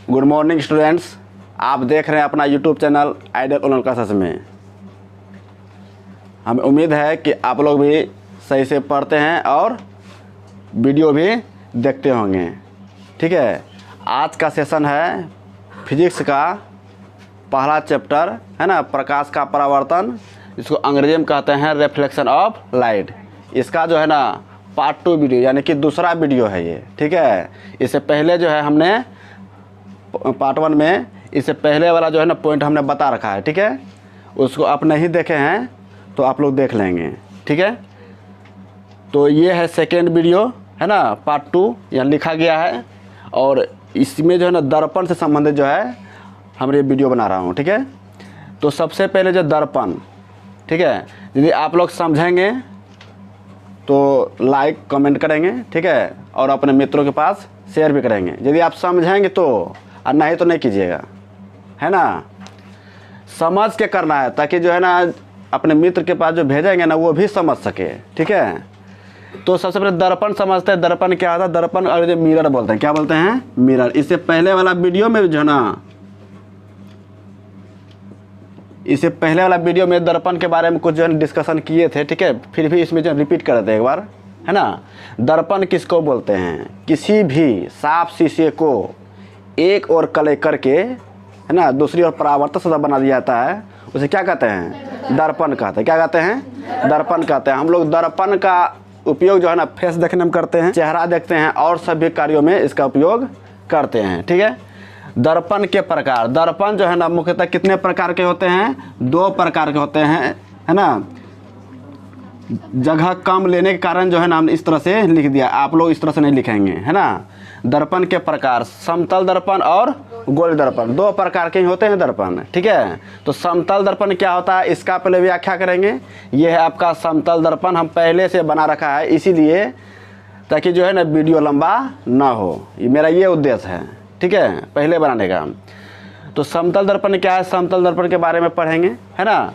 Good morning students, आप देख रहे हैं अपना YouTube channel ideal online classes में। हमें उम्मीद है कि आप लोग भी सही से पढ़ते हैं और वीडियो भी देखते होंगे। ठीक है, आज का सेशन है फिजिक्स का पहला चैप्टर है ना, प्रकाश का परावर्तन, इसको अंग्रेजी में कहते हैं रिफ्लेक्शन ऑफ लाइट। इसका जो है ना पार्ट 2 वीडियो यानी कि दूसरा वीडियो है ये। ठीक है, इससे पहले जो है हमने पार्ट 1 में इससे पहले वाला जो है ना पॉइंट हमने बता रखा है। ठीक है, उसको आप नहीं देखे हैं तो आप लोग देख लेंगे। ठीक है, तो ये है सेकेंड वीडियो है ना, पार्ट 2 यहाँ लिखा गया है और इसमें जो है ना दर्पण से संबंधित जो है हम ये वीडियो बना रहा हूँ। ठीक है, तो सबसे पहले जो दर्पण, ठीक है, यदि आप लोग समझेंगे तो लाइक कमेंट करेंगे। ठीक है, और अपने मित्रों के पास शेयर भी करेंगे। यदि आप समझेंगे तो, और नहीं तो नहीं कीजिएगा, है ना। समझ के करना है ताकि जो है ना अपने मित्र के पास जो भेजेंगे ना वो भी समझ सके। ठीक है, तो सबसे पहले दर्पण समझते हैं। दर्पण क्या होता है? दर्पण और जो मिरर बोलते हैं, क्या बोलते हैं? मिरर। इससे पहले वाला वीडियो में जो है ना, इससे पहले वाला वीडियो में दर्पण के बारे में कुछ जो है डिस्कशन किए थे। ठीक है, फिर भी इसमें जो रिपीट कर देते हैं एक बार, है ना। दर्पण किसको बोलते हैं? किसी भी साफ शीशे को एक ओर कले करके, है ना, दूसरी ओर परावर्तक सतह बना दिया जाता है, उसे क्या कहते हैं? दर्पण कहते हैं। क्या कहते हैं? दर्पण कहते हैं। हम लोग दर्पण का उपयोग जो है ना फेस देखने में करते हैं, चेहरा देखते हैं और सभी कार्यों में इसका उपयोग करते हैं। ठीक है, दर्पण के प्रकार। दर्पण जो है ना मुख्यतः कितने प्रकार के होते हैं? 2 प्रकार के होते हैं, है ना। जगह कम लेने के कारण जो है ना हमने इस तरह से लिख दिया, आप लोग इस तरह से नहीं लिखेंगे, है ना। दर्पण के प्रकार, समतल दर्पण और गोल दर्पण, 2 प्रकार के ही होते हैं दर्पण। ठीक है, तो समतल दर्पण क्या होता है इसका पहले व्याख्या करेंगे। ये है आपका समतल दर्पण, हम पहले से बना रखा है इसीलिए ताकि जो है ना वीडियो लंबा ना हो, ये मेरा ये उद्देश्य है। ठीक है, पहले बनाने का। तो समतल दर्पण क्या है? समतल दर्पण के बारे में पढ़ेंगे, है ना।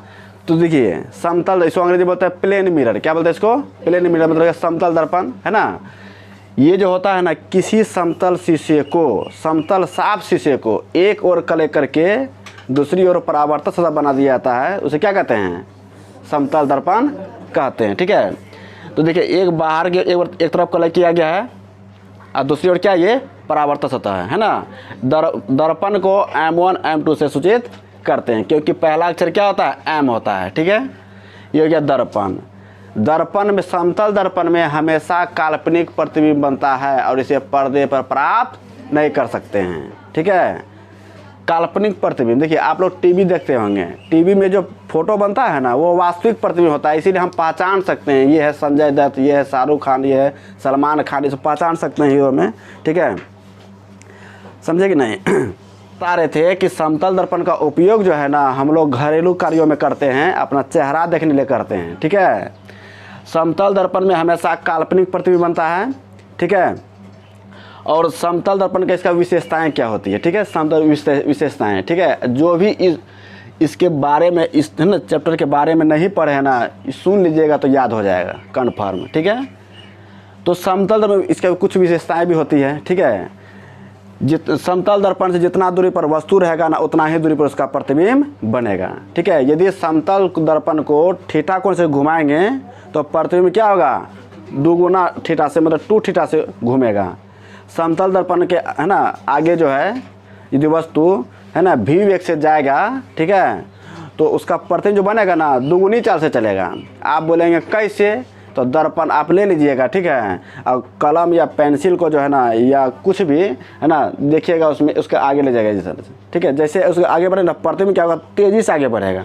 तो देखिए समतल, इसको अंग्रेजी बोलते हैं प्लेन मिरर। क्या बोलते हैं इसको? प्लेन मिरर, मतलब समतल दर्पण, है ना। ये जो होता है ना, किसी समतल शीशे को, समतल साफ शीशे को एक ओर कले करके दूसरी ओर परावर्तक सतह बना दिया जाता है, उसे क्या कहते हैं? समतल दर्पण कहते हैं। ठीक है, तो देखिए एक बाहर के एक तरफ कले किया गया है और दूसरी ओर क्या, ये परावर्तक सतह है ना। दर्पण को M1 M2 से सूचित करते हैं क्योंकि पहला अक्षर क्या होता है? M होता है। ठीक है, ये हो गया दर्पण। दर्पण में, समतल दर्पण में हमेशा काल्पनिक प्रतिबिंब बनता है और इसे पर्दे पर प्राप्त नहीं कर सकते हैं। ठीक है, काल्पनिक प्रतिबिंब, देखिए आप लोग टीवी देखते होंगे, टीवी में जो फोटो बनता है ना वो वास्तविक प्रतिबिंब होता है, इसीलिए हम पहचान सकते हैं ये है संजय दत्त, ये है शाहरुख खान, ये है सलमान खान, इसे पहचान सकते हैं हीरो में। ठीक है, समझे कि नहीं। बता रहे थे कि समतल दर्पण का उपयोग जो है ना हम लोग घरेलू कार्यों में करते हैं, अपना चेहरा देखने लिए करते हैं। ठीक है, समतल दर्पण में हमेशा काल्पनिक प्रतिबिंब बनता है। ठीक है, और समतल दर्पण का इसका विशेषताएं क्या होती है? ठीक है, समतल विशेषताएं, ठीक है, जो भी इसके बारे में, इस है ना चैप्टर के बारे में नहीं पढ़े है ना, सुन लीजिएगा तो याद हो जाएगा कन्फर्म। ठीक है, तो समतल दर्पण इसका कुछ विशेषताएं भी होती है। ठीक है, समतल दर्पण से जितना दूरी पर वस्तु रहेगा ना उतना ही दूरी पर उसका प्रतिबिंब बनेगा। ठीक है, यदि समतल दर्पण को थीटा कोण से घुमाएंगे तो प्रतिबिंब क्या होगा? 2 गुना थीटा से, मतलब 2 थीटा से घूमेगा। समतल दर्पण के, है ना, आगे जो है यदि वस्तु है ना v वेग से जाएगा, ठीक है, तो उसका प्रतिबिंब जो बनेगा ना 2 गुनी चाल से चलेगा। आप बोलेंगे कैसे? तो दर्पण आप ले लीजिएगा, ठीक है, और कलम या पेंसिल को जो है ना या कुछ भी है ना देखिएगा, उसमें उसके आगे ले जाएगा जैसे। ठीक है, जैसे उसके आगे बढ़ेगा प्रतिबिंब क्या होगा? तेज़ी से आगे बढ़ेगा।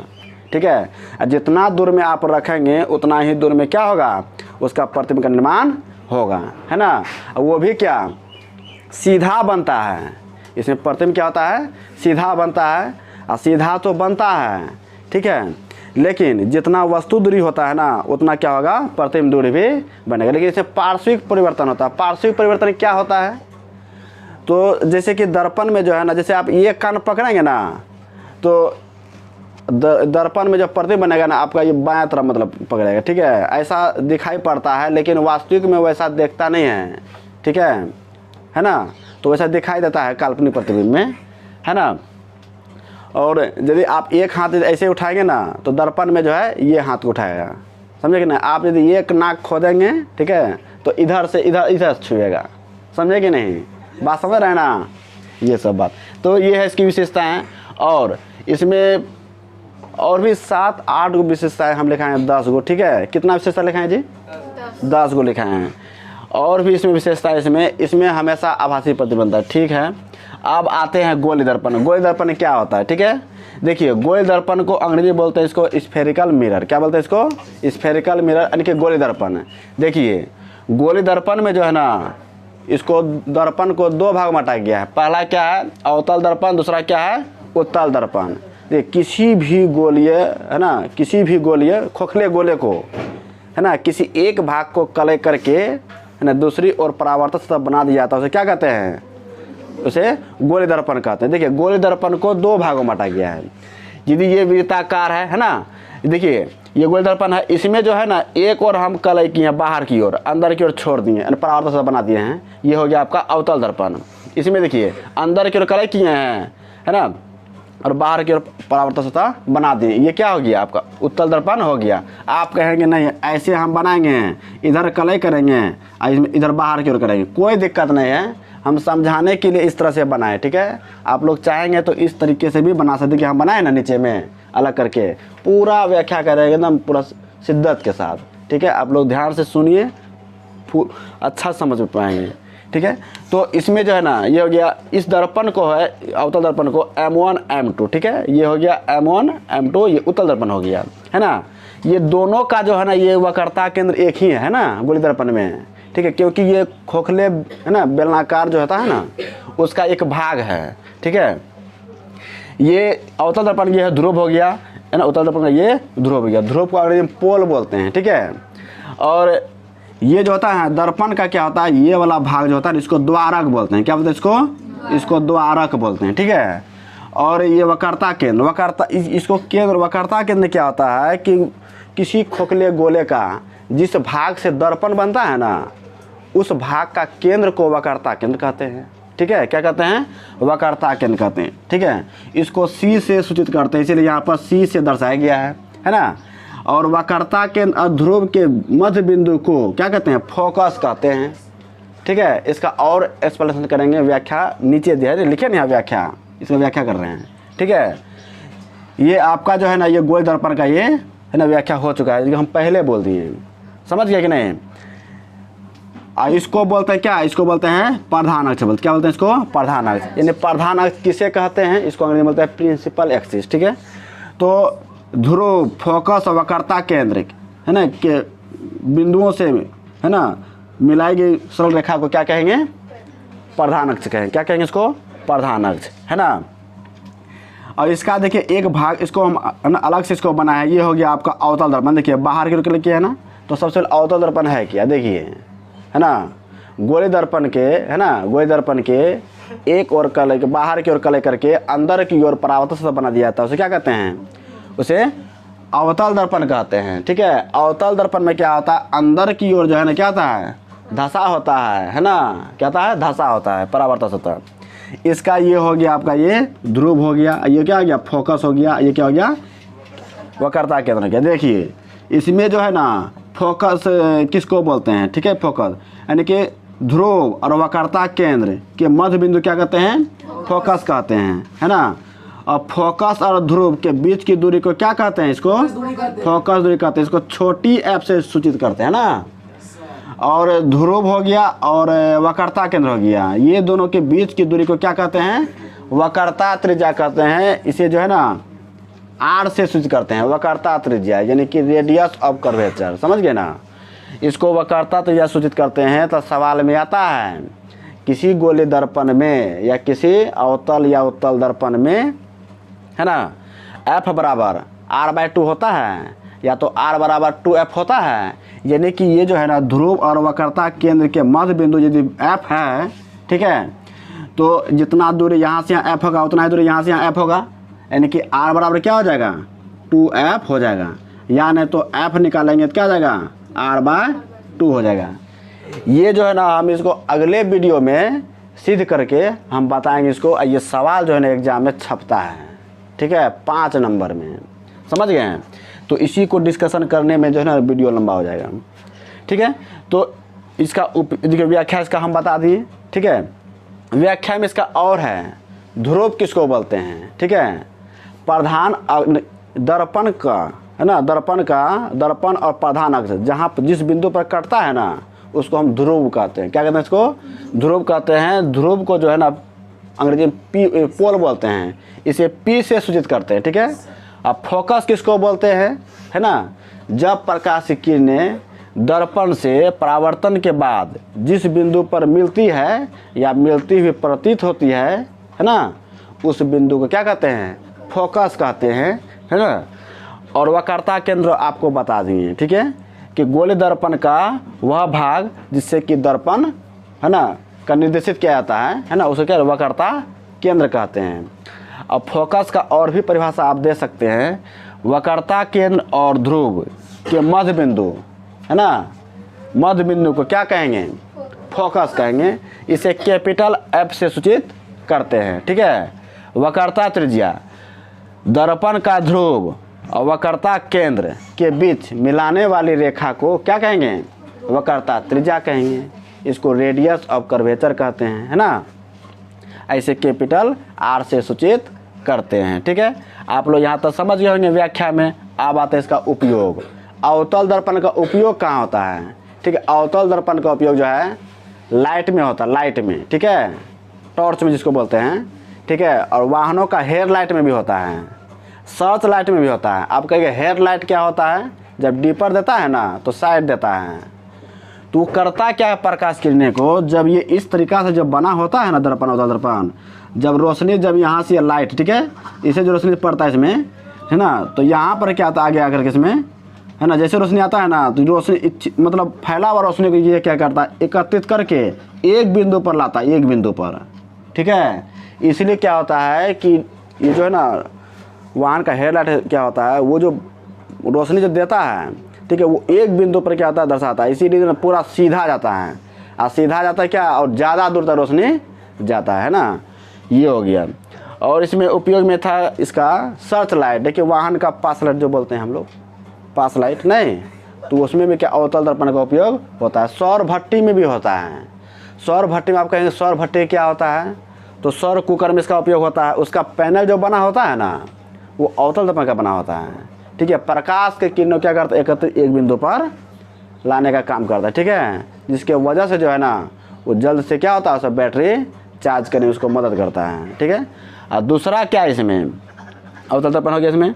ठीक है, जितना दूर में आप रखेंगे उतना ही दूर में क्या होगा? उसका प्रतिबिंब का निर्माण होगा, है ना। वो भी क्या? सीधा बनता है। इसमें प्रतिबिंब क्या होता है? सीधा बनता है, और सीधा तो बनता है, ठीक है, लेकिन जितना वस्तु दूरी होता है ना उतना क्या होगा? प्रतिबिंब दूरी भी बनेगा। लेकिन इसमें पार्श्विक परिवर्तन होता है। पार्श्विक परिवर्तन क्या होता है? तो जैसे कि दर्पण में जो है ना, जैसे आप ये कान पकड़ेंगे ना तो दर्पण में जो प्रतिबिंब बनेगा ना आपका ये बाएं तरफ मतलब पकड़ेगा। ठीक है, ऐसा दिखाई पड़ता है लेकिन वास्तविक में वैसा देखता नहीं है। ठीक है ना, तो वैसा दिखाई देता है काल्पनिक प्रतिबिंब में, है ना। और यदि आप एक हाथ ऐसे उठाएंगे ना तो दर्पण में जो है ये हाथ को उठाएगा, समझे कि ना। आप यदि एक नाक खोदेंगे, ठीक है, तो इधर से इधर छुएगा, समझे कि नहीं, बात समझ रहे हैं ना, ये सब बात। तो ये है इसकी विशेषताएं। और इसमें और भी 7-8 गो विशेषताएं हम लिखाए हैं, 10 गो, ठीक है। कितना विशेषता लिखाएं जी? 10 गो लिखाए हैं। और भी इसमें विशेषता इसमें हमेशा आभासी प्रतिबंध है, ठीक है। अब आते हैं गोलीय दर्पण। गोलीय दर्पण क्या होता है, ठीक है। देखिए गोलीय दर्पण को अंग्रेजी बोलते हैं इसको स्फेरिकल मिरर। क्या बोलते हैं इसको? स्फेरिकल मिरर, यानी कि गोलीय दर्पण। देखिए गोलीय दर्पण में जो है ना, इसको दर्पण को 2 भाग बांटा गया है। पहला क्या है? अवतल दर्पण, दूसरा क्या है? उत्तल दर्पण। किसी भी गोलीय, है ना, किसी भी गोलीय खोखले गोले को, है ना, किसी एक भाग को कलय करके, है ना, दूसरी ओर परावर्तक सतह बना दिया जाता है, उसे क्या कहते हैं? उसे गोलीय दर्पण कहते हैं। देखिए गोलीय दर्पण को 2 भागों में बांटा गया है। यदि ये वृत्ताकार है ना, देखिए ये गोलीय दर्पण है, इसमें जो है ना एक और हम कलय किए हैं बाहर की ओर, अंदर की ओर छोड़ दिए, परावर्तक सतह बना दिए हैं, ये हो गया आपका अवतल दर्पण। इसमें देखिए अंदर की ओर कलय किए हैं, है ना, और बाहर की ओर परावर्तक सतह बना दिए, ये क्या हो गया आपका? उत्तल दर्पण हो गया। आप कहेंगे नहीं ऐसे हम बनाएंगे, इधर कलय करेंगे, इधर बाहर की ओर करेंगे, कोई दिक्कत नहीं है, हम समझाने के लिए इस तरह से बनाए, ठीक है। आप लोग चाहेंगे तो इस तरीके से भी बना सकते, कि हम बनाए ना नीचे में अलग करके, पूरा व्याख्या करेंगे एकदम पूरा शिद्दत के साथ, ठीक है। आप लोग ध्यान से सुनिए, अच्छा समझ पाएंगे, ठीक है। तो इसमें जो है ना, ये हो गया, इस दर्पण को है अवतल दर्पण को M1 M2, ठीक है, ये हो गया M1 M2, ये उत्तल दर्पण हो गया, है ना। ये दोनों का जो है ना, ये वक्रता केंद्र एक ही है ना गोलीय दर्पण में, ठीक है, क्योंकि ये खोखले, है ना, बेलनाकार जो होता है ना, उसका एक भाग है, ठीक है। ये अवतल दर्पण ये है ध्रुव हो गया, है ना, उत्तल दर्पण का ये ध्रुव हो गया। ध्रुव को अंग्रेजी में पोल बोलते हैं, ठीक है। और ये जो होता है दर्पण का क्या होता है, ये वाला भाग जो होता है इसको द्वारक बोलते हैं। क्या बोलते हैं इसको? इसको द्वारक बोलते हैं, ठीक है। और ये वक्रता केंद्र, इसको केंद्र, वक्रता केंद्र क्या होता है कि किसी खोखले गोले का जिस भाग से दर्पण बनता है ना, उस भाग का केंद्र को वक्रता केंद्र कहते हैं, ठीक है। क्या कहते हैं? वक्रता केंद्र कहते हैं, ठीक है। इसको C से सूचित करते हैं, इसीलिए यहाँ पर C से दर्शाया गया है ना। और वक्रता के ध्रुव के मध्य बिंदु को क्या कहते हैं? फोकस कहते हैं, ठीक है। इसका और एक्सप्लेनेशन करेंगे, व्याख्या नीचे दिया है, लिखे ना यहाँ व्याख्या, इसमें व्याख्या कर रहे हैं, ठीक है। ये आपका जो है ना, ये गोलीय दर्पण का ये है ना व्याख्या हो चुका है, जो हम पहले बोल दिए, समझ गए कि नहीं। इसको बोलते हैं क्या? इसको बोलते हैं प्रधान अक्ष बोलते, क्या बोलते हैं इसको? प्रधान अक्ष। यानी प्रधान अक्ष किसे कहते हैं? इसको अंग्रेजी में बोलते हैं प्रिंसिपल एक्सिस, ठीक है। तो ध्रुव, फोकस और वक्रता केंद्र, है ना, के बिंदुओं से, है ना, मिलाई गई सरल रेखा को क्या कहेंगे? प्रधान अक्ष कहेंगे। क्या कहेंगे इसको? प्रधान अक्ष, है ना। और इसका देखिए एक भाग, इसको हम अलग से इसको बनाया है, ये हो गया आपका अवतल दर्पण। देखिए बाहर की ओर किया है ना, तो सबसे पहले अवतल दर्पण है क्या, देखिए, है ना। गोलीय दर्पण के, है ना, गोलीय दर्पण के एक ओर कलय के, बाहर की ओर कलय करके अंदर की ओर परावर्तक सतह बना दिया जाता है, उसे क्या कहते हैं? उसे अवतल दर्पण कहते हैं, ठीक है। अवतल दर्पण में क्या होता है? अंदर की ओर जो है ना क्या होता है? धसा होता है ना, क्या होता है? धसा होता है परावर्तक सतह। इसका ये हो गया आपका, ये ध्रुव हो गया, ये क्या हो गया? फोकस हो गया, ये क्या हो गया? वक्रता केंद्र क्या। देखिए इसमें जो है ना फोकस किसको बोलते हैं, ठीक है, फोकस, यानी कि ध्रुव और वक्रता केंद्र के मध्य बिंदु क्या कहते हैं? फोकस कहते हैं, है ना। और फोकस और ध्रुव के बीच की दूरी को क्या कहते हैं? इसको फोकस दूरी कहते हैं, इसको छोटी f से सूचित करते हैं ना। और ध्रुव हो गया और वक्रता केंद्र हो गया, ये दोनों के बीच की दूरी को क्या कहते हैं? वक्रता त्रिज्या कहते हैं। इसे जो है ना R से सूचित करते हैं, वक्रता त्रिज्या, यानी कि रेडियस ऑफ कर्वेचर, समझ गए ना। इसको वक्रता त्रिज्या सूचित करते हैं। तो सवाल में आता है किसी गोलीय दर्पण में या किसी अवतल या उत्तल दर्पण में, है ना, F बराबर R/2 होता है या तो R बराबर 2F होता है, यानी कि ये जो है ना ध्रुव और वक्रता केंद्र के मध्य बिंदु यदि F है, ठीक है, तो जितना दूरी यहाँ से यहाँ F होगा उतना ही दूरी यहाँ से यहाँ F होगा, यानी कि R बराबर क्या हो जाएगा? 2F हो जाएगा। या नहीं तो F निकालेंगे तो क्या हो जाएगा? R/2 हो जाएगा। ये जो है ना हम इसको अगले वीडियो में सिद्ध करके हम बताएंगे इसको। ये सवाल जो है ना एग्जाम में छपता है, ठीक है, 5 नंबर में, समझ गए हैं। तो इसी को डिस्कशन करने में जो है ना वीडियो लंबा हो जाएगा, ठीक है। तो इसका देखिए व्याख्या इसका हम बता दिए, ठीक है। व्याख्या में इसका और है, ध्रुव किसको बोलते हैं, ठीक है। प्रधान दर्पण का है ना, दर्पण और प्रधान अक्ष जहाँ जिस बिंदु पर कटता है ना उसको हम ध्रुव कहते हैं। क्या कहते हैं इसको? ध्रुव कहते हैं। ध्रुव को जो है ना अंग्रेजी में पोल बोलते हैं, इसे पी से सूचित करते हैं, ठीक है। अब फोकस किसको बोलते हैं, है ना, जब प्रकाश की किरणें दर्पण से परावर्तन के बाद जिस बिंदु पर मिलती है या मिलती हुई प्रतीत होती है ना, उस बिंदु को क्या कहते हैं? फोकस कहते हैं, है ना। और वक्रता केंद्र आपको बता दिए, ठीक है, कि गोले दर्पण का वह भाग जिससे कि दर्पण है ना का निर्देशित किया जाता है ना, उसे क्या वक्रता केंद्र कहते हैं। अब फोकस का और भी परिभाषा आप दे सकते हैं, वक्रता केंद्र और ध्रुव के मध्य बिंदु है ना, मध्य बिंदु को क्या कहेंगे? फोकस कहेंगे। इसे कैपिटल एफ से सूचित करते हैं, ठीक है। वक्रता त्रिज्या दर्पण का ध्रुव और वक्रता केंद्र के बीच मिलाने वाली रेखा को क्या कहेंगे? वक्रता त्रिज्या कहेंगे। इसको रेडियस ऑफ कर्वेचर कहते हैं, है ना। ऐसे कैपिटल आर से सूचित करते हैं, ठीक है। आप लोग यहाँ तक समझ गए होंगे व्याख्या में। अब आता है इसका उपयोग। अवतल दर्पण का उपयोग कहाँ होता है, ठीक है। अवतल दर्पण का उपयोग जो है लाइट में होता है, लाइट में, ठीक है, टॉर्च में जिसको बोलते हैं, ठीक है। और वाहनों का हेयर लाइट में भी होता है, सर्च लाइट में भी होता है। आप कहेंगे हेयर लाइट क्या होता है? जब डीपर देता है ना तो साइड देता है। तो करता क्या है प्रकाश किरणें को, जब ये इस तरीका से जब बना होता है ना दर्पण, अवतल दर्पण, जब रोशनी जब यहाँ से लाइट, ठीक है, इसे जो रोशनी पड़ता है इसमें, है ना, तो यहाँ पर क्या आता है आगे आकर के इसमें, है ना, जैसे रोशनी आता है ना तो रोशनी मतलब फैला हुआ रोशनी को ये क्या करता है? एकत्रित करके एक बिंदु पर लाता है, एक बिंदु पर, ठीक है। इसलिए क्या होता है कि ये जो है ना वाहन का हेडलाइट क्या होता है, वो जो रोशनी जो देता है, ठीक है, वो एक बिंदु पर क्या होता है? दर्शाता है। इसीलिए पूरा सीधा जाता है, और सीधा जाता है क्या, और ज़्यादा दूर तक रोशनी जाता है ना। ये हो गया। और इसमें उपयोग में था इसका सर्च लाइट। देखिए वाहन का पास लाइट जो बोलते हैं हम लोग, पास लाइट नहीं, तो उसमें भी क्या अवतल दर्पण का उपयोग होता है। सौर भट्टी में भी होता है। सौर भट्टी में आप कहेंगे सौर भट्टी क्या होता है, तो सौर कुकर में इसका उपयोग होता है। उसका पैनल जो बना होता है ना वो अवतल दर्पण का बना होता है, ठीक है। प्रकाश के किरणों क्या करता है? एकत्रित एक बिंदु पर लाने का काम करता है, ठीक है, जिसके वजह से जो है ना वो जल्द से क्या होता है, सब बैटरी चार्ज करने में उसको मदद करता है, ठीक है। और दूसरा क्या इसमें अवतल दर्पण हो गया इसमें।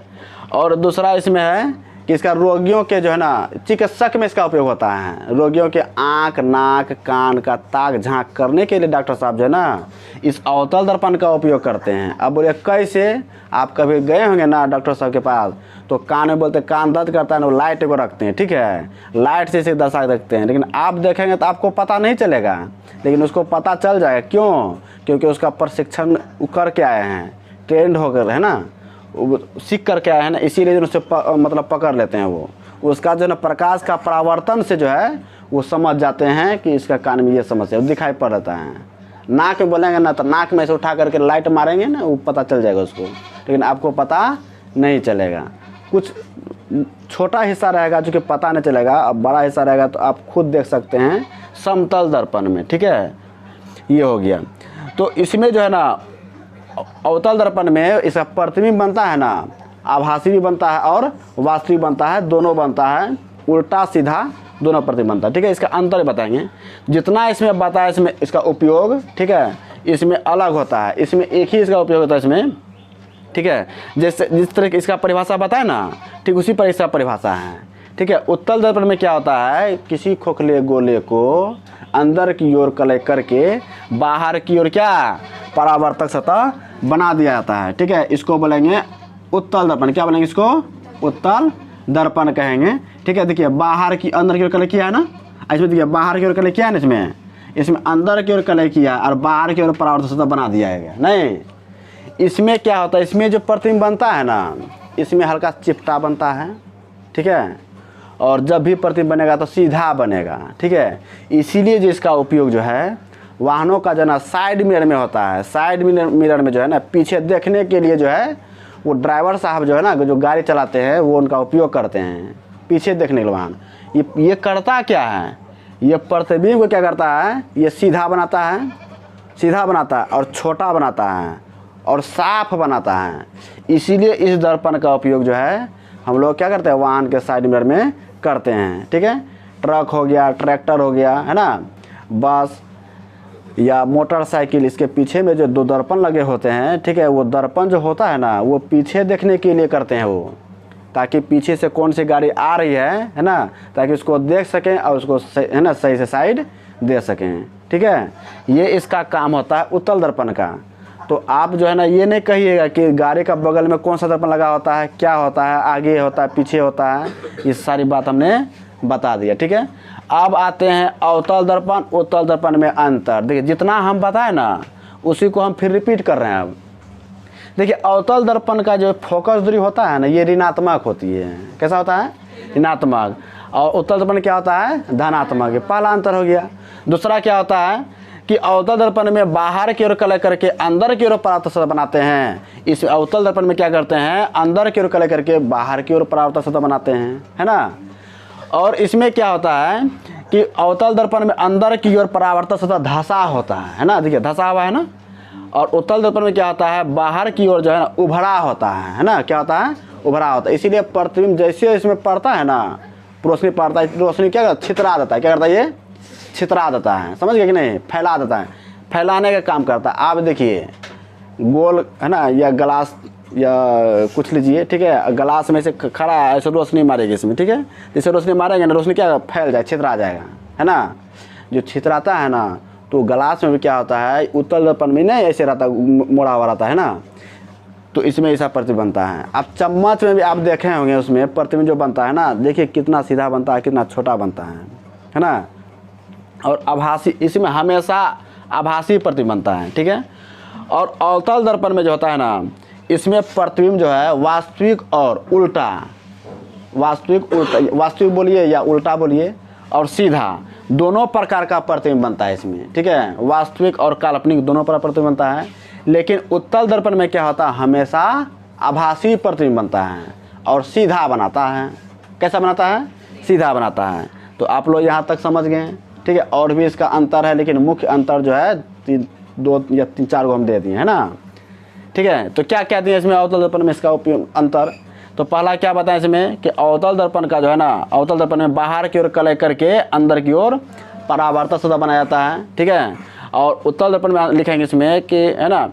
और दूसरा इसमें है कि इसका रोगियों के जो है ना चिकित्सक में इसका उपयोग होता है। रोगियों के आँख, नाक, कान का ताक झांक करने के लिए डॉक्टर साहब जो है ना इस अवतल दर्पण का उपयोग करते हैं। अब बोलिए कैसे? आप कभी गए होंगे ना डॉक्टर साहब के पास, तो कान में बोलते कान दर्द करता है ना, वो लाइट को रखते हैं, ठीक है, लाइट से इसे दर्शा देखते हैं। लेकिन आप देखेंगे तो आपको पता नहीं चलेगा, लेकिन उसको पता चल जाएगा। क्यों? क्योंकि उसका प्रशिक्षण करके आए हैं, ट्रेंड होकर, है ना, सीख करके आए हैं ना, इसीलिए जो उससे मतलब पकड़ लेते हैं। वो उसका जो है ना प्रकाश का परावर्तन से जो है वो समझ जाते हैं कि इसका कान में ये समस्या दिखाई पड़ रहा है। नाक में बोलेंगे ना तो नाक में से उठा करके लाइट मारेंगे ना, वो पता चल जाएगा उसको, लेकिन आपको पता नहीं चलेगा। कुछ छोटा हिस्सा रहेगा जो कि पता नहीं चलेगा, अब बड़ा हिस्सा रहेगा तो आप खुद देख सकते हैं समतल दर्पण में, ठीक है। ये हो गया। तो इसमें जो है ना अवतल दर्पण में इसका प्रतिबिंब बनता है ना, आभासी भी बनता है और वास्तविक बनता है, दोनों बनता है, उल्टा सीधा दोनों प्रतिबिंब बनता है, ठीक है। इसका अंतर बताएंगे। जितना इसमें बताया इसमें इसका उपयोग, ठीक है, इसमें अलग होता है। इसमें एक ही इसका उपयोग होता है इसमें, ठीक है। जैसे जिस तरह की इसका परिभाषा बताए ना, ठीक उसी पर इसका परिभाषा है, ठीक है। उत्तल दर्पण में क्या होता है? किसी खोखले गोले को अंदर की ओर कलेक्ट करके बाहर की ओर क्या परावर्तक सतह बना दिया जाता है, ठीक है। इसको बोलेंगे उत्तल दर्पण। क्या बोलेंगे इसको? उत्तल दर्पण कहेंगे, ठीक है। देखिए बाहर की अंदर की ओर कलेक्ट किया है ना, इसमें देखिए बाहर की ओर कलेक्ट किया है ना, इसमें अंदर की ओर कलेक्ट किया और बाहर की ओर परावर्तक सतह बना दिया है नहीं। इसमें क्या होता है? इसमें जो प्रतिबिंब बनता है ना, इसमें हल्का चिपटा बनता है, ठीक है, और जब भी प्रतिबिंब बनेगा तो सीधा बनेगा, ठीक है। इसीलिए जो इसका उपयोग जो है वाहनों का जो है ना साइड मिरर में होता है। साइड मिरर में जो है ना पीछे देखने के लिए जो है वो ड्राइवर साहब जो है ना जो गाड़ी चलाते हैं वो उनका उपयोग करते हैं पीछे देखने के लिए वाहन। ये करता क्या है, ये प्रतिबिंब को क्या करता है, ये सीधा बनाता है और छोटा बनाता है और साफ बनाता है। इसीलिए इस दर्पण का उपयोग जो है हम लोग क्या करते हैं वाहन के साइड मिरर में करते हैं। ठीक है, ट्रक हो गया, ट्रैक्टर हो गया, है ना, बस या मोटरसाइकिल, इसके पीछे में जो 2 दर्पण लगे होते हैं। ठीक है, वो दर्पण जो होता है ना वो पीछे देखने के लिए करते हैं वो, ताकि पीछे से कौन सी गाड़ी आ रही है ना, ताकि उसको देख सकें और उसको है ना सही से साइड दे सकें। ठीक है, ये इसका काम होता है उत्तल दर्पण का। तो आप जो है ना ये नहीं कहिएगा कि गाड़ी का बगल में कौन सा दर्पण लगा होता है, क्या होता है, आगे होता है, पीछे होता है, ये सारी बात हमने बता दिया। ठीक है, अब आते हैं अवतल दर्पण उत्तल दर्पण में अंतर। देखिए जितना हम बताए ना उसी को हम फिर रिपीट कर रहे हैं। अब देखिए अवतल दर्पण का जो फोकस दूरी होता है ना ये ऋणात्मक होती है। कैसा होता है, ऋणात्मक। और उत्तल दर्पण क्या होता है, धनात्मक। ये पहला अंतर हो गया। दूसरा क्या होता है कि अवतल दर्पण में बाहर की ओर कलर करके अंदर की ओर परावर्तक सतह बनाते हैं। इस अवतल दर्पण में क्या करते हैं, अंदर की ओर कलर करके बाहर की ओर परावर्तक सतह बनाते हैं, है ना। और इसमें क्या होता है कि अवतल दर्पण में अंदर की ओर परावर्तक सतह धंसा होता है ना, देखिए धंसा हुआ है ना। और उत्तल दर्पण में क्या होता है, बाहर की ओर जो है ना उभरा होता है ना, क्या होता है, उभरा होता है। इसीलिए प्रतिबिंब जैसे इसमें पड़ता है ना, रोशनी पड़ता है, रोशनी क्या करता है, छितरा देता है। क्या करता है, ये छितरा देता है, समझ गए कि नहीं, फैला देता है, फैलाने का काम करता है। आप देखिए गोल है ना या गिलास या कुछ लीजिए, ठीक है, गिलास में से खड़ा है, ऐसे रोशनी मारेगी इसमें, ठीक है, जैसे रोशनी मारेंगे ना रोशनी क्या फैल जाए, छितरा जाएगा, है ना। जो छितराता है ना तो गिलास में भी क्या होता है, उत्तल दर्पण में नहीं ऐसे रहता, मोड़ा हुआ रहता है ना, तो इसमें ऐसा प्रतिबिंब बनता है। अब चम्मच में भी आप देखे होंगे उसमें प्रतिबिंब जो बनता है ना, देखिए कितना सीधा बनता है, कितना छोटा बनता है ना। और आभासी, इसमें हमेशा आभासी प्रतिबिंब बनता है, ठीक है। और अवतल दर्पण में जो होता है ना इसमें प्रतिबिंब जो है वास्तविक और उल्टा, वास्तविक बोलिए या उल्टा बोलिए, और सीधा दोनों प्रकार का प्रतिबिंब बनता है इसमें, ठीक है। वास्तविक और काल्पनिक दोनों प्रकार प्रतिबिंब बनता है। लेकिन उत्तल दर्पण में क्या होता है, हमेशा आभासी प्रतिबिंब बनता है और सीधा बनाता है। कैसा बनाता है, सीधा बनाता है। तो आप लोग यहाँ तक समझ गए, ठीक है। और भी इसका अंतर है, लेकिन मुख्य अंतर जो है 2 या 3-4 को हम दे दिए, है ना, ठीक है। तो क्या कहते हैं इसमें अवतल दर्पण में इसका उपयोग अंतर, तो पहला क्या बताएं इसमें कि अवतल दर्पण का जो है ना, अवतल दर्पण में बाहर की ओर कलय करके अंदर की ओर परावर्तक सतह बनाया जाता है, ठीक है। और उत्तल दर्पण में लिखेंगे इसमें कि है ना,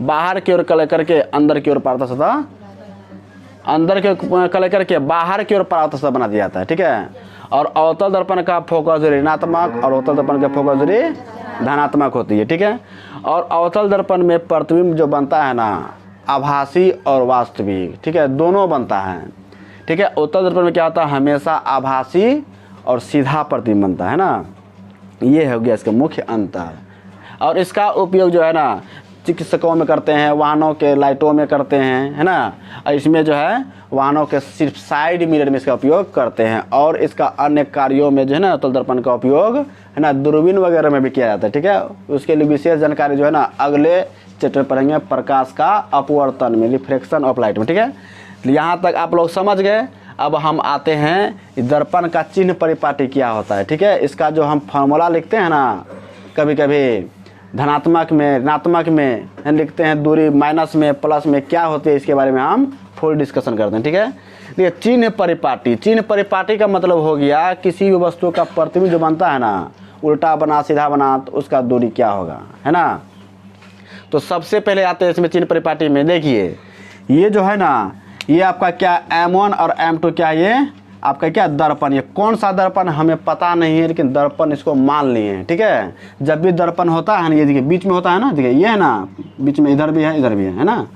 बाहर की ओर कलय करके अंदर की ओर परावर्तक सतह, अंदर के कलय करके बाहर की ओर परावर्तक सतह बना दिया जाता है, ठीक है। और अवतल दर्पण का फोकस दूरी ऋणात्मक और उत्तल दर्पण का फोकस दूरी धनात्मक होती है, ठीक है। और अवतल दर्पण में प्रतिबिंब जो बनता है ना आभासी और वास्तविक, ठीक है, दोनों बनता है, ठीक है। उत्तल दर्पण में क्या होता है, हमेशा आभासी और सीधा प्रतिबिंब बनता है ना। ये हो गया इसका मुख्य अंतर। और इसका उपयोग जो है ना चिकित्सकों में करते हैं, वाहनों के लाइटों में करते हैं, है ना। और इसमें जो है वाहनों के सिर्फ साइड मिरर में इसका उपयोग करते हैं। और इसका अन्य कार्यों में जो है ना उत्तल दर्पण का उपयोग है ना दूरबीन वगैरह में भी किया जाता है, ठीक है। उसके लिए विशेष जानकारी जो है ना अगले चैप्टर पढ़ेंगे, प्रकाश का अपवर्तन में, रिफ्लेक्शन ऑफ लाइट में, ठीक है। यहाँ तक आप लोग समझ गए। अब हम आते हैं दर्पण का चिन्ह परिपाटी क्या होता है, ठीक है। इसका जो हम फार्मूला लिखते हैं ना, कभी कभी धनात्मक में ऋणात्मक में लिखते हैं, दूरी माइनस में प्लस में क्या होती है, इसके बारे में हम फुल डिस्कशन करते हैं, ठीक है। देखिए चिन्ह परिपाटी, चिन्ह परिपाटी का मतलब हो गया किसी भी वस्तु का प्रतिबिंब जो बनता है ना, उल्टा बना सीधा बना, तो उसका दूरी क्या होगा, है ना। तो सबसे पहले आते हैं इसमें चिन्ह परिपाटी में, देखिए ये जो है ना ये आपका क्या M1 और M2 क्या, ये आपका क्या दर्पण, ये कौन सा दर्पण हमें पता नहीं है, लेकिन दर्पण इसको मान लिए हैं, ठीक है। जब भी दर्पण होता है ना, ये देखिए बीच में होता है ना, देखिए ये है ना बीच में, इधर भी है इधर भी है ना।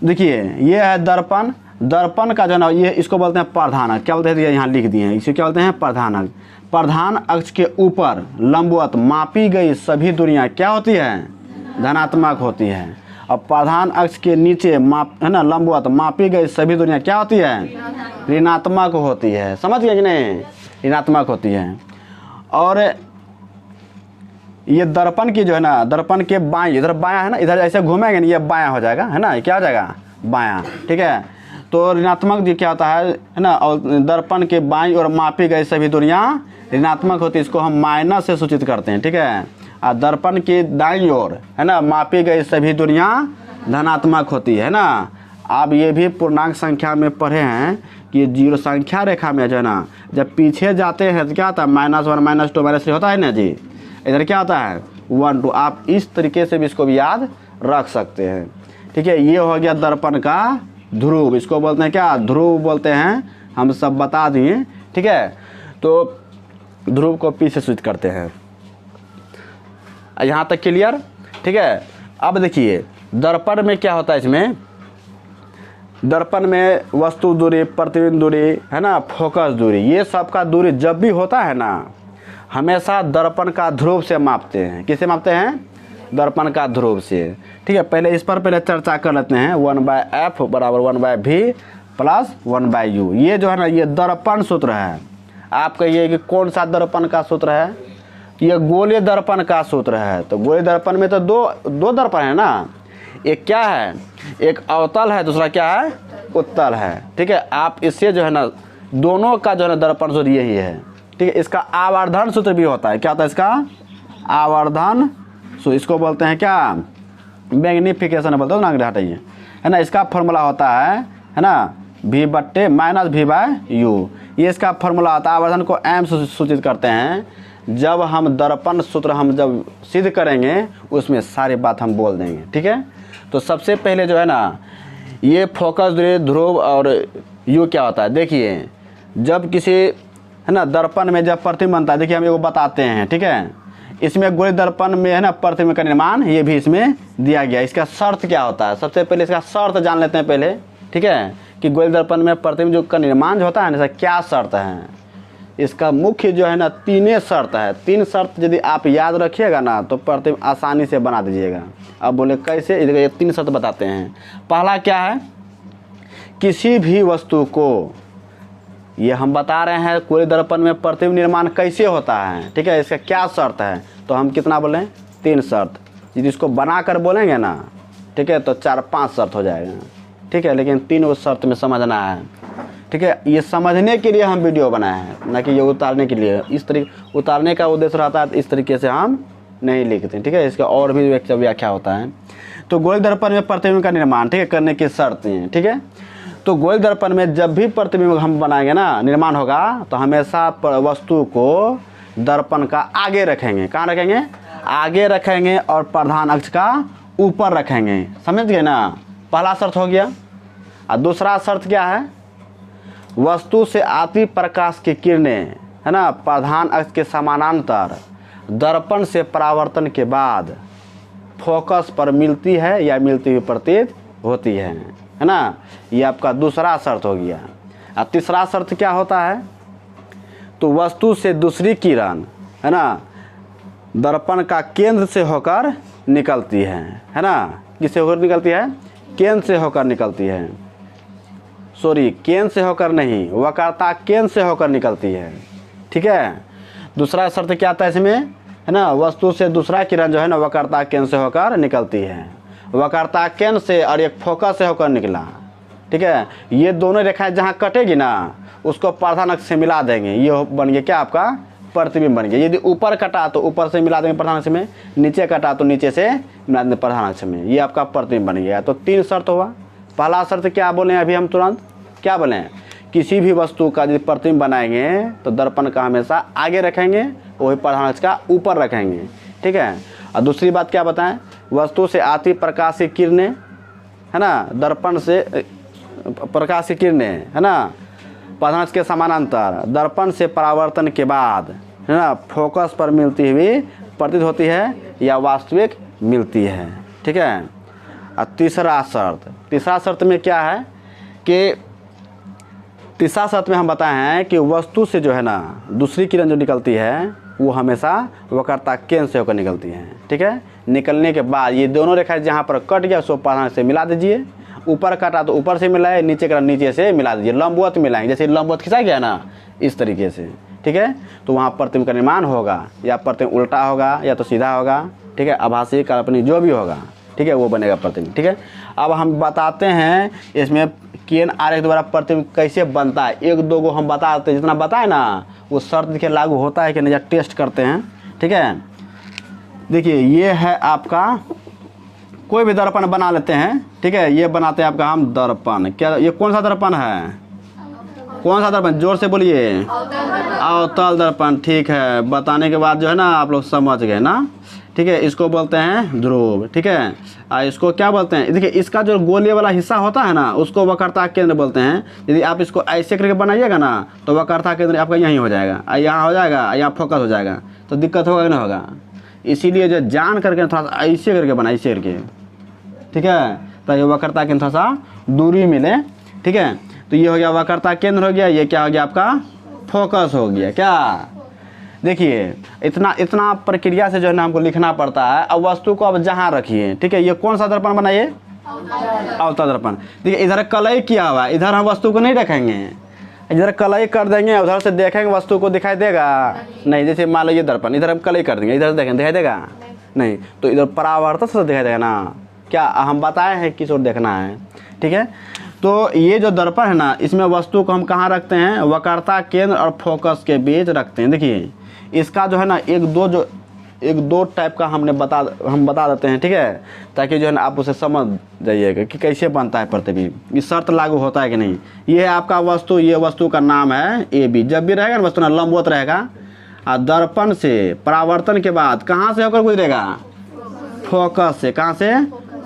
देखिए ये है दर्पण, दर्पण का जो है ना ये इसको बोलते हैं प्रधानक, क्या बोलते हैं, यहाँ लिख दिए हैं, इसे क्या बोलते हैं, प्रधानक। प्रधान अक्ष के ऊपर लंबवत मापी गई सभी दूरियाँ क्या होती है, धनात्मक होती है। और प्रधान अक्ष के नीचे माप है ना लंबवत मापी गई सभी दूरियाँ क्या होती है, ऋणात्मक होती है। समझ गए कि नहीं, ऋणात्मक होती है। और ये दर्पण की जो है ना, दर्पण के बाएं, इधर बायां है ना, इधर ऐसे घूमेंगे ना, ये बायां हो जाएगा, है ना, ये क्या हो जाएगा, बायां, ठीक है। तो ऋणात्मक जी क्या होता है ना, और दर्पण के बाईं और मापी गई सभी दूरियां ऋणात्मक होती है, इसको हम माइनस से सूचित करते हैं, ठीक है। और दर्पण की दाईं ओर है ना मापी गई सभी दूरियां धनात्मक होती है ना। आप ये भी पूर्णांक संख्या में पढ़े हैं कि जीरो संख्या रेखा में जो है ना, जब पीछे जाते हैं तो क्या होता है, -1 -2 -3 होता है ना जी। इधर क्या होता है 1 2। आप इस तरीके से भी इसको भी याद रख सकते हैं, ठीक है। ये हो गया दर्पण का ध्रुव, इसको बोलते हैं क्या, ध्रुव बोलते हैं, हम सब बता दिए, ठीक है। तो ध्रुव को पी से सूचित करते हैं। यहाँ तक क्लियर, ठीक है। अब देखिए दर्पण में क्या होता है, इसमें दर्पण में वस्तु दूरी, प्रतिबिंब दूरी, है ना, फोकस दूरी, ये सब का दूरी जब भी होता है ना, हमेशा दर्पण का ध्रुव से मापते हैं। किससे मापते हैं, दर्पण का ध्रुव से, ठीक है। पहले इस पर पहले चर्चा कर लेते हैं। 1/f बराबर 1/v प्लस 1/u, ये जो है ना ये दर्पण सूत्र है। आप कहिए कि कौन सा दर्पण का सूत्र है, ये गोलीय दर्पण का सूत्र है। तो गोलीय दर्पण में तो दो दर्पण है ना, एक क्या है, एक अवतल है, दूसरा क्या है, उत्तल है, ठीक है। आप इससे जो है ना दोनों का जो है ना दर्पण सूत्र यही है, ठीक है। इसका आवर्धन सूत्र भी होता है, क्या होता है इसका, आवर्धन सूत्र, इसको बोलते हैं क्या, मैग्निफिकेशन बोलते हैं ना, हटाइए, है ना। इसका फॉर्मूला होता है ना v/-v/u, ये इसका फॉर्मूला होता है। आवर्धन को m सूचित करते हैं। जब हम दर्पण सूत्र हम जब सिद्ध करेंगे उसमें सारी बात हम बोल देंगे, ठीक है। तो सबसे पहले जो है ना ये फोकस दूरी, ध्रुव और यू क्या होता है, देखिए जब किसी है ना दर्पण में जब प्रतिबिंब बनता है, देखिए हम एगो बताते हैं, ठीक है। इसमें गोलीय दर्पण में है ना प्रतिबिंब का निर्माण, ये भी इसमें दिया गया। इसका शर्त क्या होता है, सबसे पहले इसका शर्त जान लेते हैं पहले, ठीक है, कि गोलीय दर्पण में प्रतिबिंब जो का निर्माण जो होता है ना, क्या शर्त है। इसका मुख्य जो है ना 3 शर्त है। 3 शर्त यदि आप याद रखिएगा ना तो प्रतिबिंब आसानी से बना दीजिएगा। अब बोले कैसे, ये 3 शर्त बताते हैं। पहला क्या है, किसी भी वस्तु को, ये हम बता रहे हैं गोलीय दर्पण में प्रतिबिंब निर्माण कैसे होता है, ठीक है, इसका क्या शर्त है। तो हम कितना बोलें, 3 शर्त। यदि इसको बना कर बोलेंगे ना, ठीक है, तो 4-5 शर्त हो जाएगा, ठीक है। लेकिन 3 शर्त में समझना है, ठीक है। ये समझने के लिए हम वीडियो बनाए हैं, ना कि ये उतारने के लिए। इस तरीके उतारने का उद्देश्य रहता है, इस तरीके से हम नहीं लिखते, ठीक है। इसका और भी व्याख्या होता है। तो गोलीय दर्पण में प्रतिबिंब का निर्माण, ठीक है, करने की शर्तें हैं, ठीक है। तो गोलीय दर्पण में जब भी प्रतिबिंब हम बनाएंगे ना, निर्माण होगा, तो हमेशा वस्तु को दर्पण का आगे रखेंगे। कहाँ रखेंगे, आगे रखेंगे, और प्रधान अक्ष का ऊपर रखेंगे। समझ गए ना, पहला शर्त हो गया। और दूसरा शर्त क्या है, वस्तु से आती प्रकाश की किरणें, है ना, प्रधान अक्ष के समानांतर दर्पण से परावर्तन के बाद फोकस पर मिलती है या मिलती हुई प्रतीत होती है ना। ये आपका दूसरा शर्त हो गया। और तीसरा शर्त क्या होता है, तो वस्तु से दूसरी किरण, है ना, दर्पण का केंद्र से होकर निकलती है ना। किससे होकर निकलती है, केंद्र से होकर निकलती है, सॉरी केंद्र से होकर नहीं, वक्रता केंद्र से होकर निकलती है, ठीक है। दूसरा शर्त क्या आता है इसमें, है ना, वस्तु से दूसरा किरण जो है ना वक्रता केंद्र से होकर निकलती है। वक्रता केंद्र से और एक फोकस से होकर निकला, ठीक है। ये दोनों रेखाएं जहाँ कटेगी ना उसको प्रधान अक्ष से मिला देंगे, ये बन गया क्या आपका प्रतिबिंब बन गया। यदि ऊपर कटा तो ऊपर से मिला देंगे प्रधान अक्ष में, नीचे कटा तो नीचे से मिला देंगे प्रधान अक्ष में, ये आपका प्रतिबिंब बन गया। तो 3 शर्त हुआ। पहला शर्त क्या बोले अभी हम तुरंत क्या बोले, किसी भी वस्तु का यदि प्रतिबिंब बनाएंगे तो दर्पण का हमेशा आगे रखेंगे, वही प्रधान अक्ष का ऊपर रखेंगे, ठीक है। और दूसरी बात क्या बताएं, वस्तु से आती प्रकाश की किरणें, है ना, दर्पण से प्रकाश की किरणें, है ना, प्रधान अक्ष के समानांतर दर्पण से परावर्तन के बाद, है ना, फोकस पर मिलती हुई प्रतीत होती है या वास्तविक मिलती है, ठीक है। और तीसरा शर्त में क्या है कि तीसरा शर्त में हम बताए हैं कि वस्तु से जो है ना दूसरी किरण जो निकलती है वो हमेशा वक्रता केंद्र से होकर निकलती है, ठीक है। निकलने के बाद ये दोनों रेखाएं जहाँ पर कट गया उसको प्रधान से मिला दीजिए। ऊपर कटा तो ऊपर से मिलाए, नीचे कटा नीचे से मिला दीजिए, लंबवत मिलाएंगे, जैसे लंबवत खिंचा गया ना इस तरीके से, ठीक है, तो वहाँ प्रतिबिंब का निर्माण होगा, या प्रतिबिंब उल्टा होगा या तो सीधा होगा, ठीक है, आभासी काल्पनिक जो भी होगा, ठीक है, वो बनेगा प्रतिबिंब। ठीक है, अब हम बताते हैं इसमें किरण आरेख द्वारा प्रतिबिंब कैसे बनता है, एक दो को हम बता देते हैं, जितना बताए ना वो शर्त देखिए लागू होता है कि नहीं, टेस्ट करते हैं। ठीक है, देखिए ये है आपका कोई भी दर्पण बना लेते हैं, ठीक है, ये बनाते हैं आपका हम दर्पण। क्या ये कौन सा दर्पण है, कौन सा दर्पण, जोर से बोलिए, अवतल दर्पण। ठीक है, बताने के बाद जो है ना आप लोग समझ गए ना, ठीक है, इसको बोलते हैं ध्रुव। ठीक है, इसको क्या बोलते हैं, देखिए इसका जो गोलीय वाला हिस्सा होता है ना उसको वक्रता केंद्र बोलते हैं। यदि आप इसको ऐसे करके बनाइएगा ना तो वक्रता केंद्र आपका यहीं हो जाएगा, यहाँ हो जाएगा, यहाँ फोकस हो जाएगा, तो दिक्कत होगा कि नहीं होगा। इसीलिए जो जान करके थोड़ा सा ऐसे करके बना, ऐसे करके, ठीक है, तो ये वक्रता केंद्र थोड़ा सा दूरी मिले। ठीक है, तो ये हो गया वक्रता केंद्र हो गया, ये क्या हो गया आपका फोकस हो गया। क्या देखिए इतना प्रक्रिया से जो है ना हमको लिखना पड़ता है। अब वस्तु को अब जहाँ रखिए, ठीक है, ये कौन सा दर्पण बनाइए, अवतल दर्पण। देखिए इधर कलई किया हुआ है, इधर हम वस्तु को नहीं रखेंगे, इधर कलई कर देंगे, उधर से देखेंगे वस्तु को दिखाई देगा नहीं। जैसे मान लो ये दर्पण, इधर हम कलई कर देंगे, इधर से देखेंगे दिखाई देगा नहीं, तो इधर परावर्तन से दिखाई देगा ना। क्या हम बताए हैं किस ओर देखना है। ठीक है, तो ये जो दर्पण है ना इसमें वस्तु को हम कहाँ रखते हैं, वक्रता केंद्र और फोकस के बीच रखते हैं। देखिए इसका जो है ना एक दो टाइप का हम बता देते हैं, ठीक है, ताकि जो है ना आप उसे समझ जाइएगा कि कैसे बनता है प्रतिबिंब, ये शर्त लागू होता है कि नहीं। ये है आपका वस्तु, ये वस्तु का नाम है ए बी। जब भी रहेगा ना वस्तु ना लंबवत रहेगा, और दर्पण से परावर्तन के बाद कहाँ से होकर गुजरेगा, फोकस से। कहाँ से,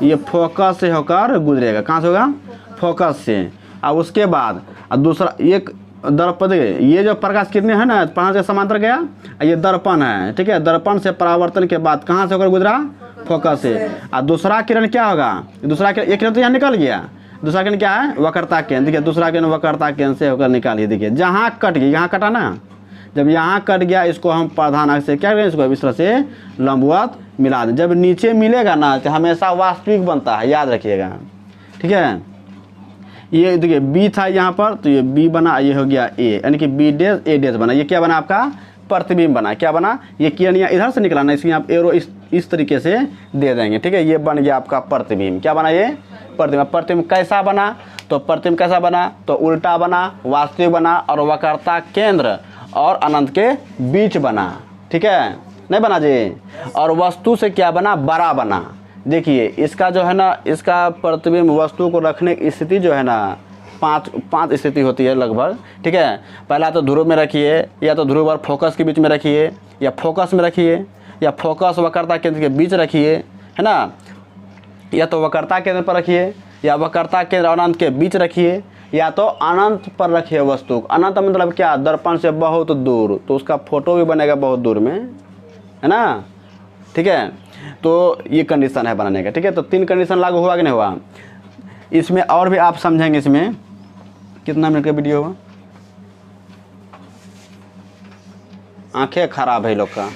ये फोकस से होकर गुजरेगा, कहाँ से होगा, फोकस से। और उसके बाद दूसरा एक दर्पण, ये जो प्रकाश किरणें है ना प्रकाश के समांतर गया, ये दर्पण है। ठीक है, दर्पण से परावर्तन के बाद कहाँ से होकर गुजरा, फोकस से। और दूसरा किरण क्या होगा, दूसरा किरण, एक किरण तो यहाँ निकल गया, दूसरा किरण क्या है, वक्रता केंद्र। देखिए दूसरा किरण वक्रता केंद्र से होकर निकालिए। देखिए जहाँ कट गया, यहाँ कटा ना, जब यहाँ कट गया इसको हम प्रधान अक्ष से क्या करें, इसको इस तरह से लंबवत मिला दें। जब नीचे मिलेगा ना तो हमेशा वास्तविक बनता है, याद रखिएगा। ठीक है, ये देखिए बी था यहाँ पर, तो ये बी बना, ये हो गया ए, यानी कि बी डेज ए डेज बना। ये क्या बना आपका प्रतिबिंब बना। क्या बना, ये किरण यहाँ इधर से निकला ना, इसलिए आप एरो इस तरीके से दे देंगे। ठीक है, ये बन गया आपका प्रतिबिंब। क्या बना, ये प्रतिबिंब। प्रतिबिंब कैसा बना, तो प्रतिबिंब कैसा बना, तो उल्टा बना, वास्तविक बना, और वक्रता केंद्र और अनंत के बीच बना। ठीक है, नहीं बना जी। और वस्तु से क्या बना, बड़ा बना। देखिए इसका जो है ना, इसका प्रतिबिंब वस्तु को रखने की स्थिति जो है ना पांच स्थिति होती है लगभग। ठीक है, पहला तो ध्रुव में रखिए, या तो ध्रुव और फोकस के बीच में रखिए, या फोकस में रखिए, या फोकस वक्रता केंद्र के बीच रखिए, है ना, या तो वक्रता केंद्र पर रखिए, या वक्रता केंद्र और अनंत के बीच रखिए, या तो अनंत पर रखिए वस्तु। अनंत मतलब क्या, दर्पण से बहुत दूर, तो उसका फोटो भी बनेगा बहुत दूर में, है ना। ठीक है, तो ये कंडीशन है बनाने का। ठीक है, तो 3 कंडीशन लागू हुआ कि नहीं हुआ। इसमें और भी आप समझेंगे। इसमें कितना मिनट का वीडियो हुआ, आंखें खराब है लोग का।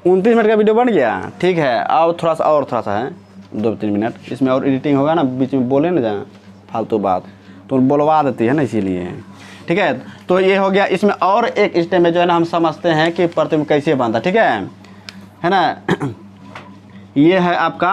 29 मिनट का वीडियो बन गया। ठीक है, अब थोड़ा सा है 2-3 मिनट, इसमें और एडिटिंग होगा ना, बीच में बोले ना जहाँ फालतू बात तो बोलवा देती है ना, इसीलिए। ठीक है, तो ये हो गया। इसमें और एक स्टेप में जो है ना हम समझते हैं कि प्रतिबिंब कैसे बनता। ठीक है ना। ये है आपका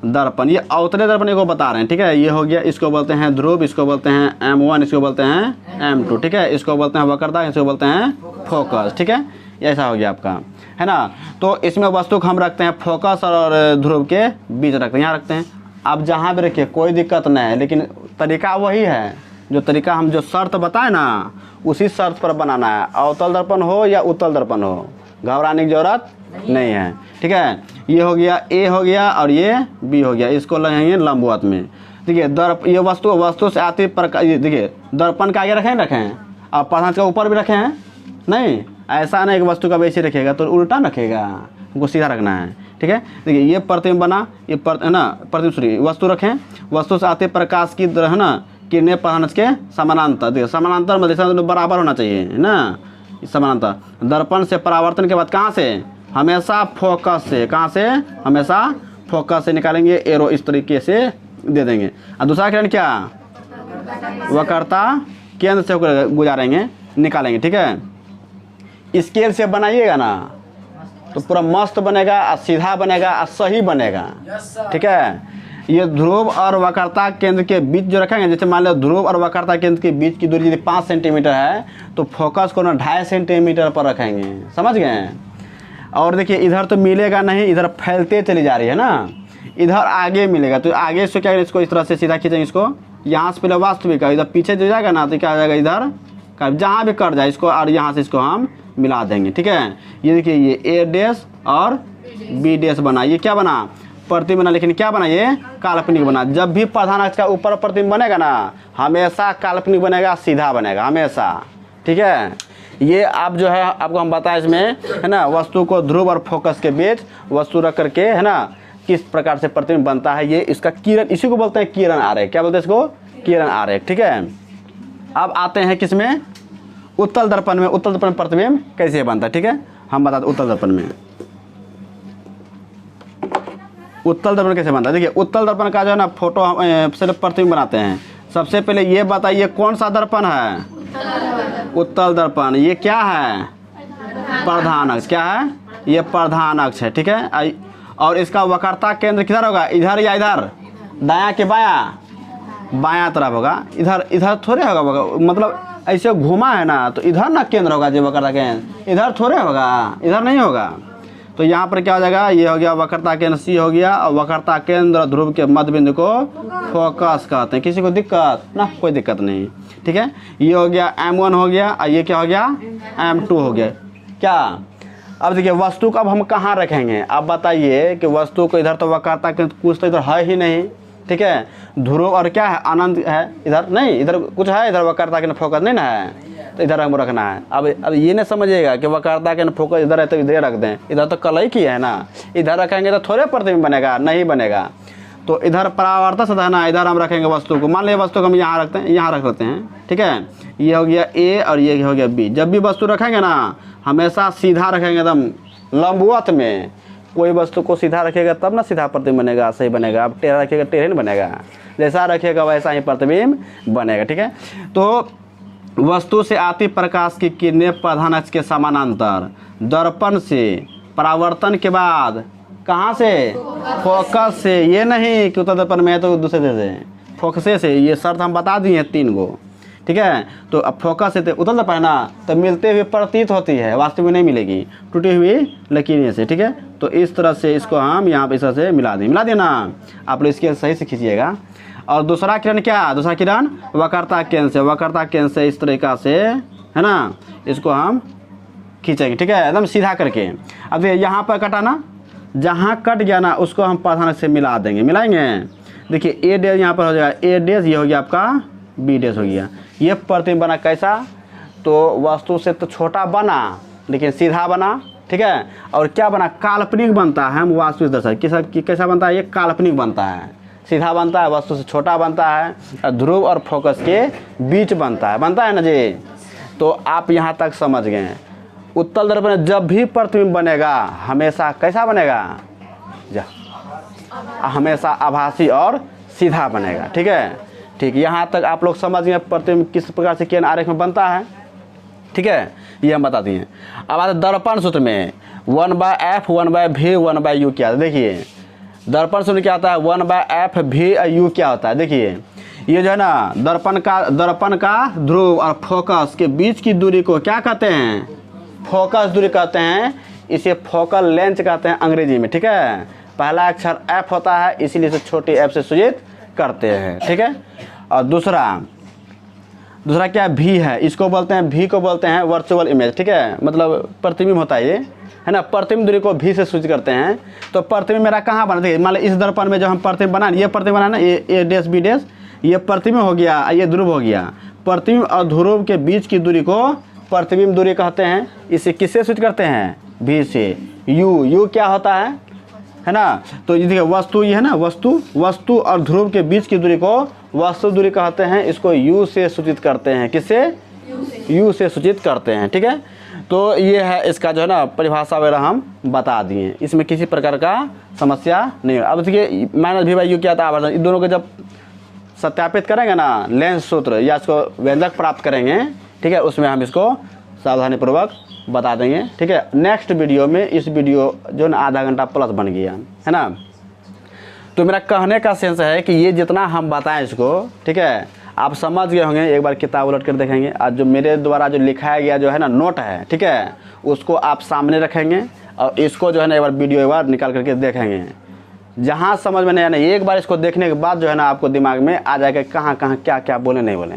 दर्पण, ये अवतले दर्पण को बता रहे हैं। ठीक है, ये हो गया, इसको बोलते हैं ध्रुव, इसको बोलते हैं M1, इसको बोलते हैं M2। ठीक है, इसको बोलते हैं वक्रता, इसको बोलते हैं फोकस। ठीक है, ऐसा हो गया आपका, है ना। तो इसमें वस्तु को हम रखते हैं फोकस और ध्रुव के बीच रखते हैं, यहाँ रखते हैं। आप जहाँ भी रखिए कोई दिक्कत नहीं है, लेकिन तरीका वही है जो तरीका हम जो शर्त बताए ना उसी शर्त पर बनाना है। अवतल दर्पण हो या उत्तल दर्पन हो, घबराने की जरूरत नहीं है। ठीक है, ये हो गया ए हो गया, और ये बी हो गया, इसको लगेंगे लंबवत में। देखिए ये वस्तु से आती प्रकार, देखिए दर्पण का आगे रखें और प्रधान का ऊपर भी रखे हैं, नहीं ऐसा नहीं कि वस्तु का वैसे रखेगा तो उल्टा रखेगा, हमको सीधा रखना है। ठीक है, देखिए ये प्रतिबिंब बना, ये है ना प्रतिबिंब, वस्तु रखें, वस्तु से आते प्रकाश की है ना किरणें प्रधान के समानांतर। देखिए समानांतर मतलब बराबर होना चाहिए, है ना, समानांतर। दर्पण से परावर्तन के बाद कहाँ से, हमेशा फोकस से। कहाँ से, हमेशा फोकस से निकालेंगे, एरो इस तरीके से दे देंगे। और दूसरा किरण क्या, वक्रता केंद्र से होकर गुजारेंगे, निकालेंगे, ठीक है। स्केल से बनाइएगा ना तो पूरा मस्त बनेगा और सीधा बनेगा और सही बनेगा, ठीक है। ये ध्रुव और वक्रता केंद्र के बीच जो रखेंगे, जैसे मान लो ध्रुव और वक्रता केंद्र के बीच की दूरी यदि 5 सेंटीमीटर है तो फोकस को ना 2.5 सेंटीमीटर पर रखेंगे, समझ गए। और देखिए इधर तो मिलेगा नहीं, इधर फैलते चली जा रही है ना, इधर आगे मिलेगा तो आगे से क्या, इसको इस तरह से सीधा खींचेंगे, इसको यहाँ से पहले वास्तविक इधर पीछे जो जाएगा ना तो क्या हो जाएगा, इधर जहाँ भी कट जाए इसको, और यहाँ से इसको हम मिला देंगे, ठीक है। ये देखिए ये ए डैश और बी डैश बना, ये क्या बना, प्रतिबिंब बना, लेकिन क्या बना, ये काल्पनिक बना। जब भी प्रधान अक्ष का ऊपर प्रतिबिंब बनेगा ना हमेशा काल्पनिक बनेगा, सीधा बनेगा हमेशा, ठीक है। ये आप जो है आपको हम बताएं इसमें, है ना, वस्तु को ध्रुव और फोकस के बीच वस्तु रख करके, है ना, किस प्रकार से प्रतिबिंब बनता है, ये इसका किरण, इसी को बोलते हैं किरण आरेख। क्या बोलते हैं इसको, किरण आरेख, ठीक है। अब आते हैं किसमें, उत्तल दर्पण में। उत्तल दर्पण प्रतिबिंब कैसे बनता है, ठीक है, हम बताते उत्तल दर्पण में। उत्तल दर्पण कैसे बनता है, देखिए उत्तल दर्पण का जो है ना फोटो सिर्फ प्रतिबिंब बनाते हैं। सबसे पहले ये बताइए कौन सा दर्पण है, उत्तल दर्पण। ये क्या है, प्रधान अक्ष, क्या है, ये प्रधान अक्ष है, ठीक है। और इसका वक्रता केंद्र किधर होगा, इधर या इधर, दायां के बायां, बायां तरफ होगा। इधर इधर थोड़े होगा, मतलब ऐसे घुमा है ना तो इधर ना केंद्र होगा, जो वक्रता केंद्र इधर थोड़े होगा, इधर नहीं होगा। तो यहाँ पर क्या हो जाएगा, ये हो गया वक्रता केंद्र सी हो गया, और वक्रता केंद्र ध्रुव के मध्य बिंदु को फोकस कहते हैं। किसी को दिक्कत ना, कोई दिक्कत नहीं, ठीक है। ये हो गया M1 हो गया, और ये क्या हो गया, M2 हो गया। क्या, अब देखिए वस्तु को अब हम कहाँ रखेंगे, अब बताइए कि वस्तु को इधर तो वक्रता केंद्र कुछ तो इधर है ही नहीं, ठीक है। ध्रुव और क्या है, अनंत है, इधर नहीं, इधर कुछ है, इधर वक्रता केंद्र फोकस नहीं ना है, तो इधर हमको रखना है। अब ये नहीं समझिएगा कि वक्रता केंद्र फोकस इधर है तो इधर रख दें, इधर तो कलई की है ना, इधर रखेंगे तो थोड़े प्रतिबिंब बनेगा, नहीं बनेगा। तो इधर परावर्तक सतह है ना, इधर हम रखेंगे वस्तु को। मान लीजिए वस्तु को हम यहाँ रखते हैं, यहाँ रख लेते हैं, ठीक है। ये हो गया ए और ये हो गया बी। जब भी वस्तु रखेंगे ना हमेशा सीधा रखेंगे, एकदम लंबवत में। कोई वस्तु को सीधा रखेगा तब ना सीधा प्रतिबिंब बनेगा, सही बनेगा। अब टेढ़ा रखेगा टेढ़े नहीं बनेगा, जैसा रखेगा वैसा ही प्रतिबिंब बनेगा, ठीक है। तो वस्तु से आती प्रकाश की किरणें प्रधान अक्ष के समानांतर दर्पण से परावर्तन के बाद कहाँ से, फोकस से। ये नहीं कि उत्तल दर्पण में है तो दूसरे से, फोकसे से। ये शर्त हम बता दिए 3 गो, ठीक है। तो अब फोकस से उत्तल दर्पण है ना तो मिलते हुए प्रतीत होती है, वास्तव में नहीं मिलेगी, टूटी हुई लकीरें से, ठीक है। तो इस तरह से इसको हम यहाँ पे इस तरह से मिला दें ना। आप लोग इसके सही से खींचिएगा। और दूसरा किरण क्या, दूसरा किरण वक्रता केंद्र से, वक्रता केंद्र से इस तरीका से, है ना, इसको हम खींचेंगे, ठीक है, एकदम सीधा करके। अब यहाँ पर कटा ना, जहाँ कट गया ना उसको हम प्रधान से मिला देंगे, मिलाएंगे। देखिए ए डैश यहाँ पर हो जाएगा, ए डैश ये हो गया आपका, बी डैश हो गया। ये प्रतिबिंब बना कैसा, तो वस्तु से तो छोटा बना लेकिन सीधा बना, ठीक है। और क्या बना, काल्पनिक बनता है। हम वास्तविक दर्शक कैसा बनता है, ये काल्पनिक बनता है, सीधा बनता है, वस्तु से छोटा बनता है, और ध्रुव और फोकस के बीच बनता है ना जी। तो आप यहाँ तक समझ गए। उत्तल दर्पण जब भी प्रतिबिंब बनेगा हमेशा कैसा बनेगा, हमेशा आभासी और सीधा बनेगा, ठीक है। ठीक, यहाँ तक आप लोग समझ गए प्रतिबिंब किस प्रकार से किरण आरेख में बनता है, ठीक है, ये हम बता दिए। अब आते दर्पण सूत्र में 1/f 1/v 1/u क्या, देखिए दर्पण सूत्र क्या होता है, 1/f v u क्या होता है। देखिए ये जो है ना दर्पण का ध्रुव और फोकस के बीच की दूरी को क्या कहते हैं, फोकस दूरी कहते हैं। इसे फोकल लेंथ कहते हैं अंग्रेजी में, ठीक है। पहला अक्षर f होता है इसीलिए इसे छोटी f से सूचित करते हैं, ठीक है। और दूसरा क्या v है, इसको बोलते हैं, v को बोलते हैं वर्चुअल इमेज, ठीक है, मतलब प्रतिबिंब होता है ये, है ना। प्रतिबिंब दूरी को v से सूचित करते हैं। तो प्रतिबिंब मेरा कहाँ बना, देखिए मान लो इस दर्पण में जो हम प्रतिबिंब बनाए, ये प्रतिबिंब बनाना, ये a डैश b डैश, ये प्रतिबिंब हो गया, ये ध्रुव हो गया। प्रतिबिंब और ध्रुव के बीच की दूरी को प्रतिबिंब दूरी कहते हैं। इसे किससे सूचित करते हैं, v से। u क्या होता है ना। तो ये देखिए वस्तु, ये है ना वस्तु और ध्रुव के बीच की दूरी को वस्तु दूरी कहते हैं। इसको u से सूचित करते हैं, किससे, u से सूचित करते हैं, ठीक है। तो ये है इसका जो है ना परिभाषा वगैरह हम बता दिए, इसमें किसी प्रकार का समस्या नहीं है। अब देखिए -v/u क्या था, आवर्धन, इन दोनों के जब सत्यापित करेंगे ना, लेंस सूत्र या इसको व्यंजक प्राप्त करेंगे, ठीक है, उसमें हम इसको सावधानीपूर्वक बता देंगे, ठीक है। नेक्स्ट वीडियो में इस वीडियो जो ना आधा घंटा प्लस बन गया है ना। तो मेरा कहने का सेंस है कि ये जितना हम बताएं इसको, ठीक है, आप समझ गए होंगे। एक बार किताब उलट कर देखेंगे, आज जो मेरे द्वारा जो लिखाया गया जो है ना नोट है, ठीक है, उसको आप सामने रखेंगे और इसको जो है ना एक बार वीडियो एक बार निकाल करके देखेंगे। जहाँ समझ में नहीं आना, एक बार इसको देखने के बाद जो है ना आपको दिमाग में आ जाएगा कहाँ कहाँ क्या क्या बोले नहीं बोले,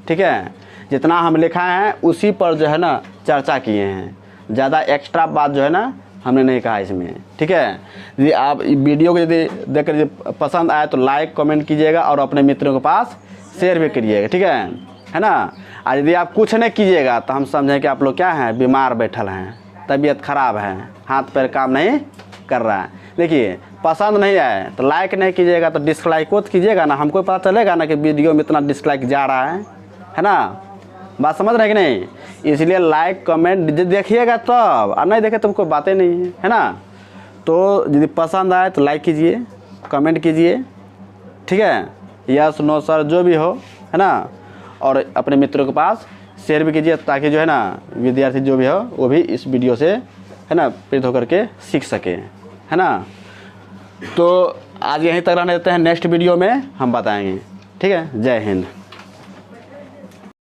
ठीक है। जितना हम लिखाए हैं उसी पर जो है ना चर्चा किए हैं, ज़्यादा एक्स्ट्रा बात जो है ना हमने नहीं कहा इसमें, ठीक है। यदि आप वीडियो को यदि देखकर यदि पसंद आए तो लाइक कमेंट कीजिएगा और अपने मित्रों के पास शेयर भी करिएगा, ठीक है ना। और यदि आप कुछ नहीं कीजिएगा तो हम समझें कि आप लोग क्या हैं, बीमार बैठल हैं, तबीयत ख़राब है, हाथ पैर काम नहीं कर रहा है। देखिए पसंद नहीं आए तो लाइक नहीं कीजिएगा तो डिसलाइक को कीजिएगा ना, हमको पता चलेगा ना कि वीडियो में इतना डिसलाइक जा रहा है ना। बात समझ रहे हैं कि नहीं। इसलिए लाइक कमेंट देखिएगा तब, और नहीं देखे तो कोई बातें नहीं है ना। तो यदि पसंद आए तो लाइक कीजिए, कमेंट कीजिए, ठीक है, यस नो सर जो भी हो, है ना। और अपने मित्रों के पास शेयर भी कीजिए ताकि जो है ना विद्यार्थी जो भी हो वो भी इस वीडियो से है ना प्रेरित होकर के सीख सके, है ना। तो आज यहीं तक रहने देते हैं, नेक्स्ट वीडियो में हम बताएंगे, ठीक है। जय हिंद।